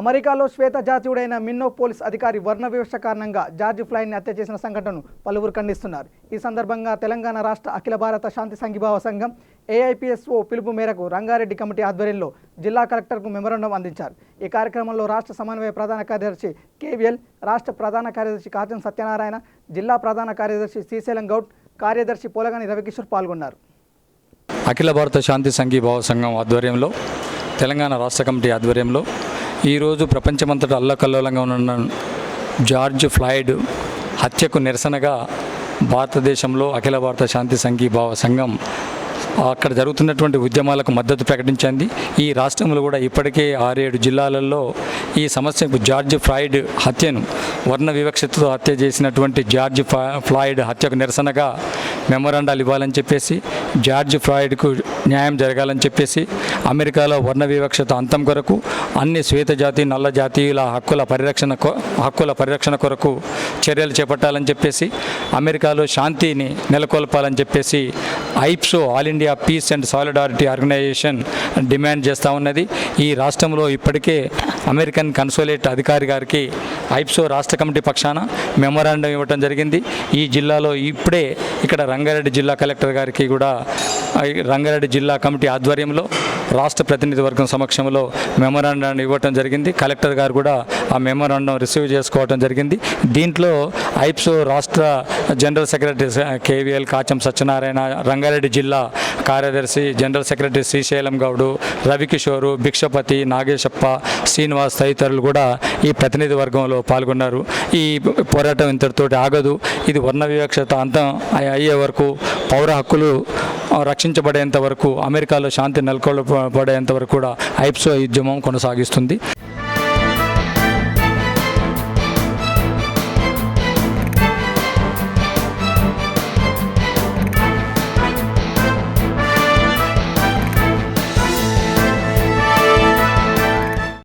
అమెరికాలో శ్వేత జాతీయుడైన మిన్నో పోలీస్ అధికారి వర్ణ వివక్ష కారణంగా జార్జ్ ఫ్లాయిడ్ని హత్య చేసిన సంఘటనను పలువురు ఖండిస్తున్నారు. ఈ సందర్భంగా తెలంగాణ రాష్ట్ర అఖిల భారత శాంతి సంఘీభావ సంఘం ఏఐపిఎస్ఓ పిలుపు మేరకు రంగారెడ్డి కమిటీ ఆధ్వర్యంలో జిల్లా కలెక్టర్కు మెమోరాండం అందించారు. ఈ కార్యక్రమంలో రాష్ట్ర సమన్వయ ప్రధాన కార్యదర్శి కేవీఎల్, రాష్ట్ర ప్రధాన కార్యదర్శి కాచం సత్యనారాయణ, జిల్లా ప్రధాన కార్యదర్శి శ్రీశైలం గౌడ్, కార్యదర్శి పోలగాని రవికిషోర్ పాల్గొన్నారు. అఖిల భారత శాంతి సంఘీభావ సంఘం ఆధ్వర్యంలో, తెలంగాణ రాష్ట్ర కమిటీ ఆధ్వర్యంలో ఈరోజు ప్రపంచమంతటా అల్లకల్లోలంగా ఉన్న జార్జ్ ఫ్లాయిడ్ హత్యకు నిరసనగా భారతదేశంలో అఖిల భారత శాంతి సంఘీభావ సంఘం అక్కడ జరుగుతున్నటువంటి ఉద్యమాలకు మద్దతు ప్రకటించింది. ఈ రాష్ట్రంలో కూడా ఇప్పటికే 6-7 జిల్లాలలో ఈ సమస్యకు జార్జ్ ఫ్లాయిడ్ హత్యను వర్ణ వివక్షతో హత్య చేసినటువంటి జార్జ్ ఫ్లాయిడ్ హత్యకు నిరసనగా మెమోరాండాలు ఇవ్వాలని చెప్పేసి, జార్జ్ ఫ్లాయిడ్కు న్యాయం జరగాలని చెప్పేసి, అమెరికాలో వర్ణ వివక్షత అంతం కొరకు అన్ని శ్వేత జాతి నల్ల జాతీయుల హక్కుల పరిరక్షణ కొరకు చర్యలు చేపట్టాలని చెప్పేసి, అమెరికాలో శాంతిని నెలకొల్పాలని చెప్పేసి AIPSO all India peace and solidarity organisation demand చేస్తూ ఉన్నది. ఈ రాష్ట్రంలో ఇప్పటికే అమెరికన్ కన్సులేట్ అధికారి గారికి ఐప్సో రాష్ట్ర కమిటీ పక్షాన మెమోరాండం ఇవ్వడం జరిగింది. ఈ జిల్లాలో ఇప్పుడే ఇక్కడ రంగారెడ్డి జిల్లా కలెక్టర్ గారికి కూడా రంగారెడ్డి జిల్లా కమిటీ ఆధ్వర్యంలో రాష్ట్ర ప్రతినిధి వర్గం సమక్షంలో మెమోరాండాన్ని ఇవ్వటం జరిగింది. కలెక్టర్ గారు కూడా ఆ మెమోరాండం రిసీవ్ చేసుకోవడం జరిగింది. దీంట్లో ఐప్సో రాష్ట్ర general secretary KVL, Kacham Satyanarayana, Rangareddy జిల్లా కార్యదర్శి జనరల్ సెక్రటరీ శ్రీశైలం గౌడు, రవికిషోరు, భిక్షపతి, నాగేశప్ప, శ్రీనివాస్ తదితరులు కూడా ఈ ప్రతినిధి వర్గంలో పాల్గొన్నారు. ఈ పోరాటం ఇంతటితోటి ఆగదు. ఇది వర్ణ వివక్షత అంతం అయ్యే వరకు, పౌర హక్కులు రక్షించబడేంత వరకు, అమెరికాలో శాంతి నెలకొల్పబడేంత వరకు కూడా ఐప్సో ఉద్యమం కొనసాగిస్తుంది.